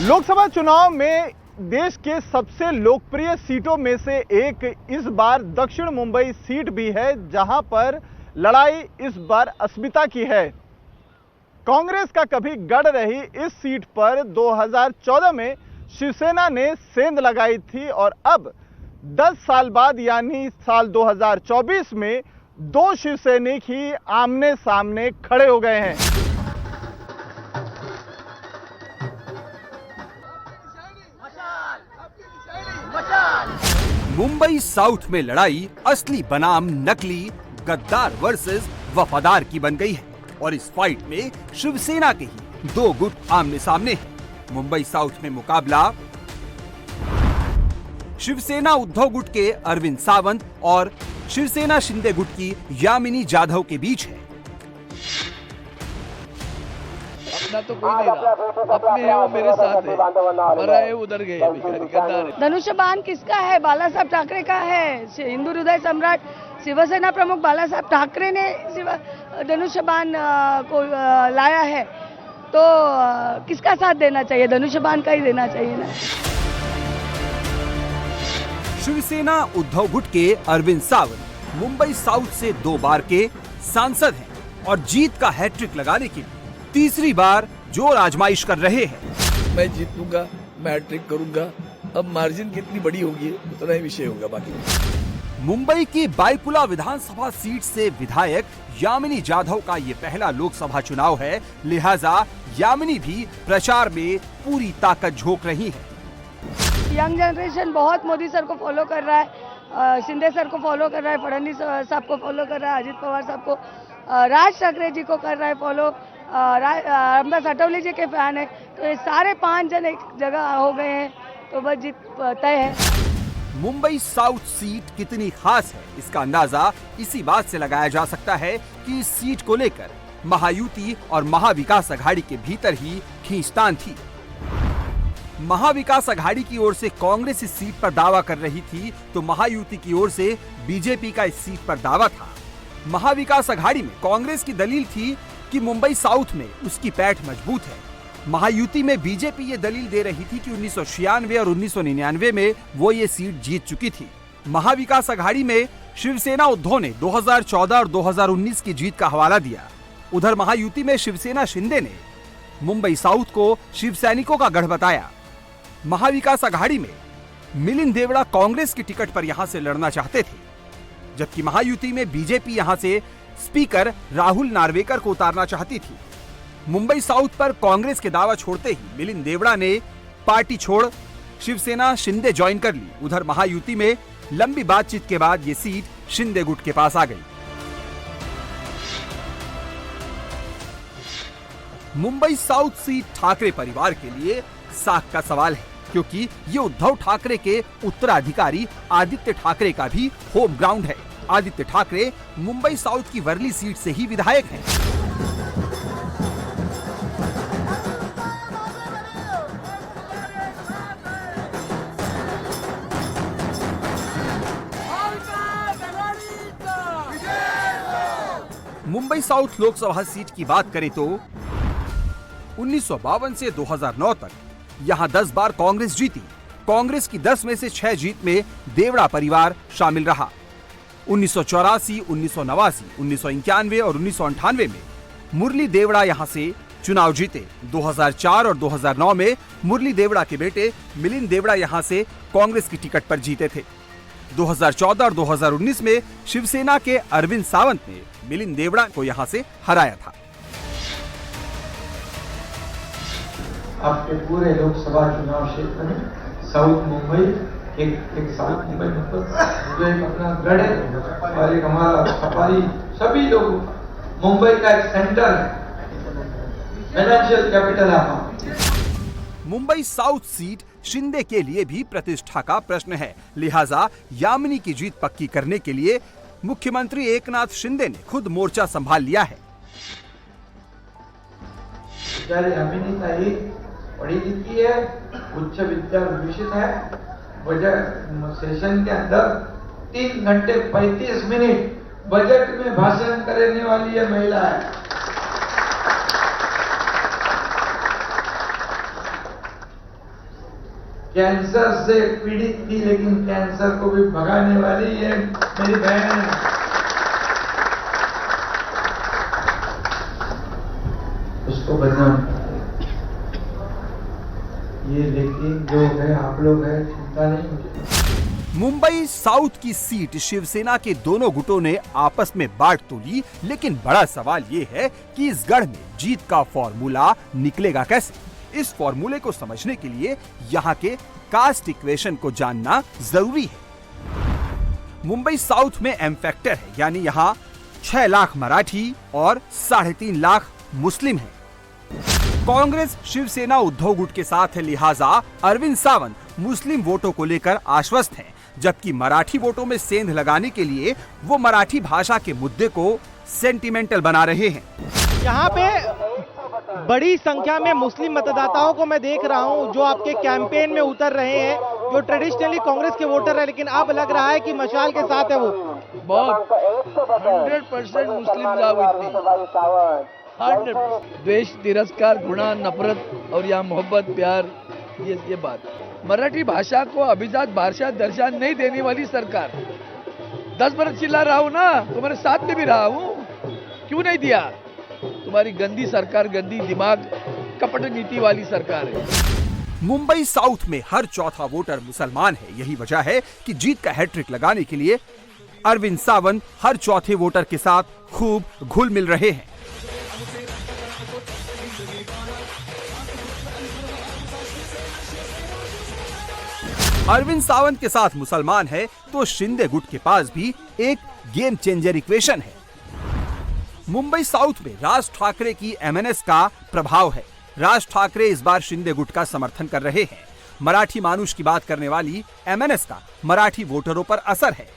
लोकसभा चुनाव में देश के सबसे लोकप्रिय सीटों में से एक इस बार दक्षिण मुंबई सीट भी है, जहां पर लड़ाई इस बार अस्मिता की है। कांग्रेस का कभी गढ़ रही इस सीट पर 2014 में शिवसेना ने सेंध लगाई थी और अब 10 साल बाद यानी साल 2024 में दो शिवसैनिक ही आमने सामने खड़े हो गए हैं। मुंबई साउथ में लड़ाई असली बनाम नकली गद्दार वर्सेस वफादार की बन गई है और इस फाइट में शिवसेना के ही दो गुट आमने सामने हैं। मुंबई साउथ में मुकाबला शिवसेना उद्धव गुट के अरविंद सावंत और शिवसेना शिंदे गुट की यामिनी जाधव के बीच है। अपना तो कोई नहीं रहा, अपने हैं वो मेरे साथ है, मरा है उधर गए गद्दार है। धनुष्यबाण किसका है? बाला साहब ठाकरे का है। हिंदू हृदय सम्राट शिवसेना प्रमुख बाला साहब ठाकरे ने धनुष्यबाण को लाया है, तो किसका साथ देना चाहिए? धनुष्यबाण का ही देना चाहिए ना। शिवसेना उद्धव गुट के अरविंद सावंत मुंबई साउथ से 2 बार के सांसद हैं और जीत का हैट्रिक लगाने के लिए तीसरी बार जोर आजमाइश कर रहे हैं। मैं जीतूंगा, मैं हैट्रिक करूंगा। अब मार्जिन कितनी बड़ी होगी उतना ही विषय होगा। बाकी मुंबई की बायकुला विधानसभा सीट से विधायक यामिनी जाधव का ये पहला लोकसभा चुनाव है, लिहाजा यामिनी भी प्रचार में पूरी ताकत झोंक रही है। यंग जनरेशन बहुत मोदी सर को फॉलो कर रहा है, शिंदे सर को फॉलो कर रहा है, फडणवीस साहब को फॉलो कर रहा है, अजित पवार साहब को, राज ठाकरे जी को कर रहा है फॉलो, रामदास अठवले जी के फैन है। तो ये सारे 5 जन एक जगह हो गए हैं, तो बस जीत तय है। मुंबई साउथ सीट कितनी खास है, इसका अंदाजा इसी बात से लगाया जा सकता है कि इस सीट को लेकर महायुति और महाविकास अघाड़ी के भीतर ही खींचतान थी। महाविकास अघाड़ी की ओर से कांग्रेस इस सीट पर दावा कर रही थी, तो महायुति की ओर से बीजेपी का इस सीट पर दावा था। महाविकास अघाड़ी में कांग्रेस की दलील थी कि मुंबई साउथ में उसकी पैठ मजबूत है। महायुति में बीजेपी ये दलील दे रही थी कि 1996 और 1999 में वो ये सीट जीत चुकी थी। महाविकास अघाड़ी में शिवसेना उद्धव ने 2014 और 2019 की जीत का हवाला दिया। उधर महायुति में शिवसेना शिंदे ने मुंबई साउथ को शिवसैनिकों का गढ़ बताया। महाविकास अघाड़ी में मिलिंद देवड़ा कांग्रेस की टिकट पर यहां से लड़ना चाहते थे, जबकि महायुति में बीजेपी यहां से स्पीकर राहुल नार्वेकर को उतारना चाहती थी। मुंबई साउथ पर कांग्रेस के दावा छोड़ते ही मिलिंद देवड़ा ने पार्टी छोड़ शिवसेना शिंदे ज्वाइन कर ली। उधर महायुति में लंबी बातचीत के बाद ये सीट शिंदे गुट के पास आ गई। मुंबई साउथ सीट ठाकरे परिवार के लिए साख का सवाल है, क्योंकि ये उद्धव ठाकरे के उत्तराधिकारी आदित्य ठाकरे का भी होम ग्राउंड है। आदित्य ठाकरे मुंबई साउथ की वर्ली सीट से ही विधायक हैं। मुंबई साउथ लोकसभा सीट की बात करें तो 1952 से 2009 तक यहां 10 बार कांग्रेस जीती। कांग्रेस की 10 में से 6 जीत में देवड़ा परिवार शामिल रहा। 1984, 1989, 1991 और 1998 में मुरली देवड़ा यहां से चुनाव जीते। 2004 और 2009 में मुरली देवड़ा के बेटे मिलिंद देवड़ा यहां से कांग्रेस की टिकट पर जीते थे। 2014 और 2019 में शिवसेना के अरविंद सावंत ने मिलिंद देवड़ा को यहां से हराया था। आपके पूरे लोकसभा चुनाव क्षेत्र में साउथ मुंबई एक साउथ मुंबई मतलब जो एक अपना गढ़ है और एक हमारा सफारी, सभी लोग मुंबई का एक सेंटर है, फाइनेंशियल कैपिटल है। मुंबई साउथ सीट शिंदे के लिए भी प्रतिष्ठा का प्रश्न है, लिहाजा यामिनी की जीत पक्की करने के लिए मुख्यमंत्री एकनाथ शिंदे ने खुद मोर्चा संभाल लिया है। यामिनी का ही पढ़ी लिखी है, उच्च विद्या विभूषित है। बजट सेशन के अंदर 3 घंटे 35 मिनट बजट में भाषण करने वाली ये महिला है। कैंसर से पीड़ित थी, लेकिन कैंसर को भी भगाने वाली है मेरी बहन। उसको बदनाम ये, लेकिन जो है आप लोग हैं, चिंता नहीं मुझे। मुंबई साउथ की सीट शिवसेना के दोनों गुटों ने आपस में बांट तो ली, लेकिन बड़ा सवाल ये है कि इस गढ़ में जीत का फॉर्मूला निकलेगा कैसे। इस फॉर्मूले को समझने के लिए यहाँ के कास्ट इक्वेशन को जानना जरूरी है। मुंबई साउथ में एम फैक्टर है, यानी यहाँ 6 लाख मराठी और 3.5 लाख मुस्लिम हैं। कांग्रेस शिवसेना उद्धव गुट के साथ है, लिहाजा अरविंद सावंत मुस्लिम वोटों को लेकर आश्वस्त हैं, जबकि मराठी वोटों में सेंध लगाने के लिए वो मराठी भाषा के मुद्दे को सेंटिमेंटल बना रहे हैं। यहाँ पे बड़ी संख्या में मुस्लिम मतदाताओं को मैं देख रहा हूँ जो आपके कैंपेन में उतर रहे हैं, जो ट्रेडिशनली कांग्रेस के वोटर है, लेकिन अब लग रहा है कि मशाल के साथ है वो। बहुत 100% मुस्लिम जावेद 100% द्वेष, तिरस्कार, घृणा, नफरत और यहाँ मोहब्बत, प्यार, ये बात। मराठी भाषा को अभिजात भाषा दर्जा नहीं देने वाली सरकार। 10 बरस चिल्ला रहा हूँ ना, तुम्हारे साथ में भी रहा हूँ, क्यों नहीं दिया? तुम्हारी गंदी सरकार, गंदी दिमाग, कपट नीति वाली सरकार है। मुंबई साउथ में हर चौथा वोटर मुसलमान है। यही वजह है कि जीत का हैट्रिक लगाने के लिए अरविंद सावंत हर चौथे वोटर के साथ खूब घुल मिल रहे हैं। अरविंद सावंत के साथ मुसलमान है तो शिंदे गुट के पास भी एक गेम चेंजर इक्वेशन है। मुंबई साउथ में राज ठाकरे की एमएनएस का प्रभाव है। राज ठाकरे इस बार शिंदे गुट का समर्थन कर रहे हैं। मराठी मानुष की बात करने वाली एमएनएस का मराठी वोटरों पर असर है।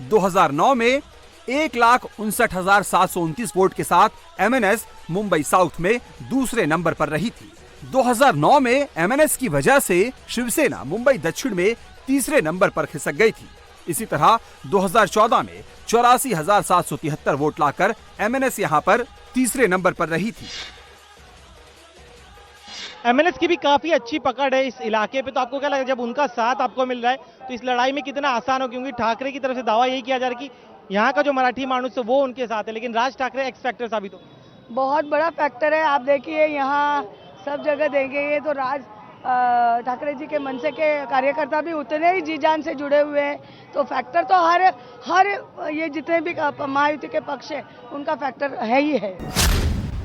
2009 में 1,59,729 वोट के साथ एमएनएस मुंबई साउथ में दूसरे नंबर पर रही थी। 2009 में एमएनएस की वजह से शिवसेना मुंबई दक्षिण में तीसरे नंबर पर खिसक गई थी। इसी तरह 2014 में 84,773 वोट लाकर एमएनएस यहां पर तीसरे नंबर पर रही थी। एमएनएस की भी काफी अच्छी पकड़ है इस इलाके पे, तो आपको क्या लगता है जब उनका साथ आपको मिल रहा है तो इस लड़ाई में कितना आसान हो? क्योंकि ठाकरे की तरफ से दावा यही किया जा रहा है कि यहाँ का जो मराठी मानुष है वो उनके साथ है, लेकिन राज ठाकरे एक्स फैक्टर साबित हो। बहुत बड़ा फैक्टर है। आप देखिए यहाँ सब जगह देंगे ये तो राज ठाकरे जी के मनसे के कार्यकर्ता भी उतने ही जी जान से जुड़े हुए हैं, तो फैक्टर तो हर ये जितने भी महायुति के पक्ष है उनका फैक्टर है ही है।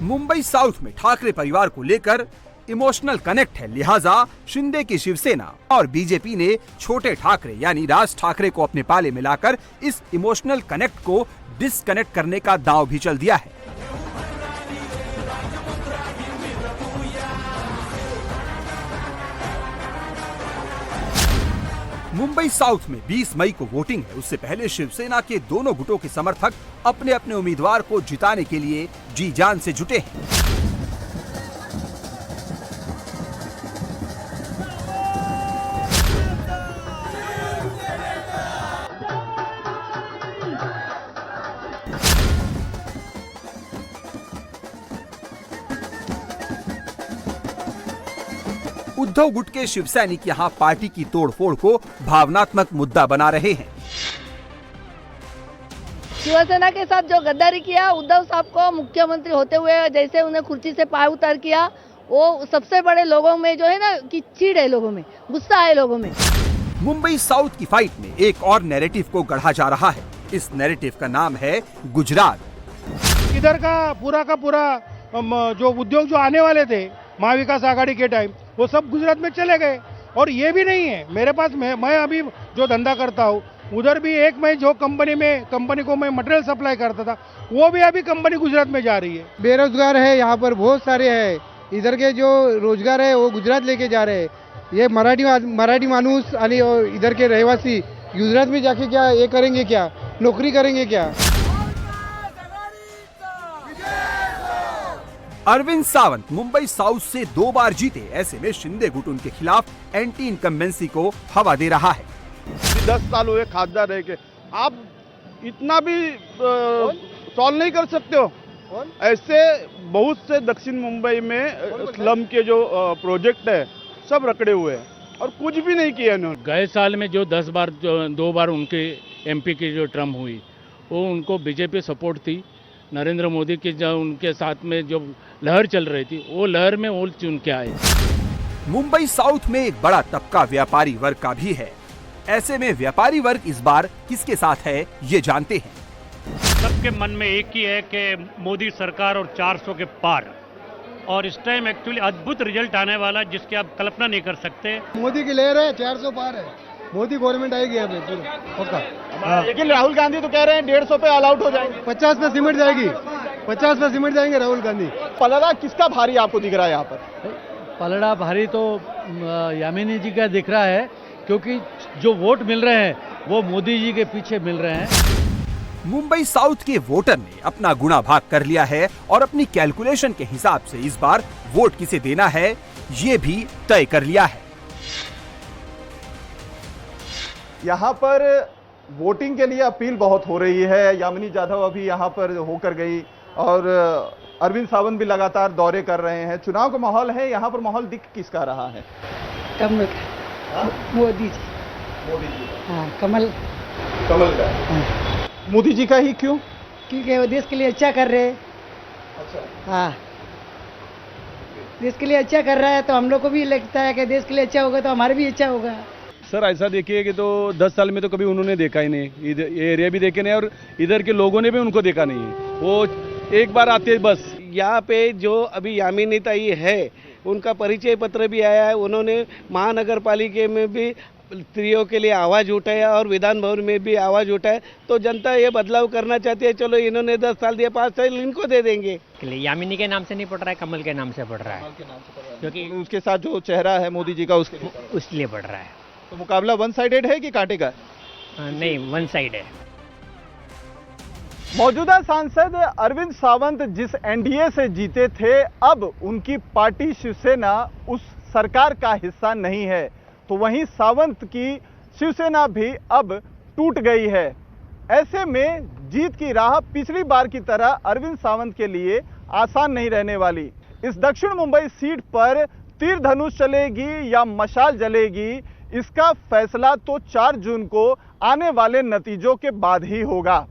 मुंबई साउथ में ठाकरे परिवार को लेकर इमोशनल कनेक्ट है, लिहाजा शिंदे की शिवसेना और बीजेपी ने छोटे ठाकरे यानी राज ठाकरे को अपने पाले मिलाकर इस इमोशनल कनेक्ट को डिस्कनेक्ट करने का दांव भी चल दिया है। मुंबई साउथ में 20 मई को वोटिंग है। उससे पहले शिवसेना के दोनों गुटों के समर्थक अपने अपने उम्मीदवार को जिताने के लिए जी जान से जुटे हैं। उद्धव गुट के शिव सैनिक यहाँ पार्टी की तोड़फोड़ को भावनात्मक मुद्दा बना रहे हैं। शिवसेना के साथ जो गद्दारी किया, उद्धव साहब को मुख्यमंत्री होते हुए जैसे उन्हें कुर्सी से पाय उतार किया, वो सबसे बड़े लोगों में जो है ना कि चिढ़ है, लोगों में गुस्सा है लोगों में। मुंबई साउथ की फाइट में एक और नैरेटिव को गढ़ा जा रहा है। इस नैरेटिव का नाम है गुजरात। इधर का पूरा जो उद्योग जो आने वाले थे महाविकास आघाड़ी के टाइम, वो सब गुजरात में चले गए। और ये भी नहीं है मेरे पास, मैं अभी जो धंधा करता हूँ उधर भी एक मैं जो कंपनी को मैं मटेरियल सप्लाई करता था, वो भी अभी कंपनी गुजरात में जा रही है। बेरोजगार है यहाँ पर बहुत सारे हैं, इधर के जो रोजगार है वो गुजरात लेके जा रहे हैं। ये मराठी मानुस और इधर के रहवासी गुजरात में जाके क्या ये करेंगे, क्या नौकरी करेंगे क्या? अरविंद सावंत मुंबई साउथ से 2 बार जीते, ऐसे में शिंदे गुट उनके खिलाफ एंटी इनकम्बेंसी को हवा दे रहा है। 10 साल हुए खासदार रह के, आप इतना भी सॉल्व नहीं कर सकते हो। ऐसे बहुत से दक्षिण मुंबई में स्लम के जो प्रोजेक्ट है सब रखड़े हुए हैं, और कुछ भी नहीं किया इन्होंने। गए साल में जो 2 बार उनके एमपी की जो टर्म हुई, वो उनको बीजेपी सपोर्ट थी। नरेंद्र मोदी की जो उनके साथ में जो लहर चल रही थी, वो लहर में वो चुन के आए। मुंबई साउथ में एक बड़ा तबका व्यापारी वर्ग का भी है। ऐसे में व्यापारी वर्ग इस बार किसके साथ है, ये जानते हैं। सबके मन में एक ही है कि मोदी सरकार और 400 के पार, और इस टाइम एक्चुअली अद्भुत रिजल्ट आने वाला जिसकी आप कल्पना नहीं कर सकते। मोदी की लहर है, 400 पार है, मोदी गवर्नमेंट आएगी यहाँ पे पक्का। लेकिन राहुल गांधी तो कह रहे हैं 150 पे ऑल आउट हो जाएंगे, 50 पे सिमट जाएगी, 50 पे सिमट जाएंगे राहुल गांधी। पलड़ा किसका भारी आपको दिख रहा है यहाँ पर? पलड़ा भारी तो यामिनी जी का दिख रहा है, क्योंकि जो वोट मिल रहे हैं वो मोदी जी के पीछे मिल रहे हैं। मुंबई साउथ के वोटर ने अपना गुणा भाग कर लिया है और अपनी कैलकुलेशन के हिसाब से इस बार वोट किसे देना है, ये भी तय कर लिया है। यहाँ पर वोटिंग के लिए अपील बहुत हो रही है। यामिनी जाधव अभी यहाँ पर होकर गई और अरविंद सावंत भी लगातार दौरे कर रहे हैं। चुनाव का माहौल है, यहाँ पर माहौल दिख किसका रहा है? कमल का, मोदी जी। मोदी जी, हाँ, कमल का। मोदी जी का ही क्यों? क्योंकि वो देश के लिए अच्छा कर रहे हैं। अच्छा। हाँ, देश के लिए अच्छा कर रहा है तो हम लोग को भी लगता है कि देश के लिए अच्छा होगा तो हमारा भी अच्छा होगा। सर ऐसा देखिए कि तो 10 साल में तो कभी उन्होंने देखा ही नहीं, इधर ये एरिया भी देखे नहीं और इधर के लोगों ने भी उनको देखा नहीं है। वो एक बार आते बस। यहाँ पे जो अभी यामिनी ताई है, उनका परिचय पत्र भी आया है। उन्होंने महानगर पालिका में भी स्त्रियों के लिए आवाज़ उठाया और विधान भवन में भी आवाज़ उठाया। तो जनता ये बदलाव करना चाहती है। चलो इन्होंने 10 साल दिया, 5 साल इनको दे देंगे। यामिनी के नाम से नहीं पढ़ रहा है, कमल के नाम से पढ़ रहा है, क्योंकि उसके साथ जो चेहरा है मोदी जी का उसके लिए पढ़ रहा है। तो मुकाबला वन साइडेड है कि कांटे का? नहीं, वन साइड है। मौजूदा सांसद अरविंद सावंत जिस एनडीए से जीते थे, अब उनकी पार्टी शिवसेना उस सरकार का हिस्सा नहीं है। तो वहीं सावंत की शिवसेना भी अब टूट गई है। ऐसे में जीत की राह पिछली बार की तरह अरविंद सावंत के लिए आसान नहीं रहने वाली। इस दक्षिण मुंबई सीट पर तीर धनुष चलेगी या मशाल जलेगी, इसका फैसला तो 4 जून को आने वाले नतीजों के बाद ही होगा।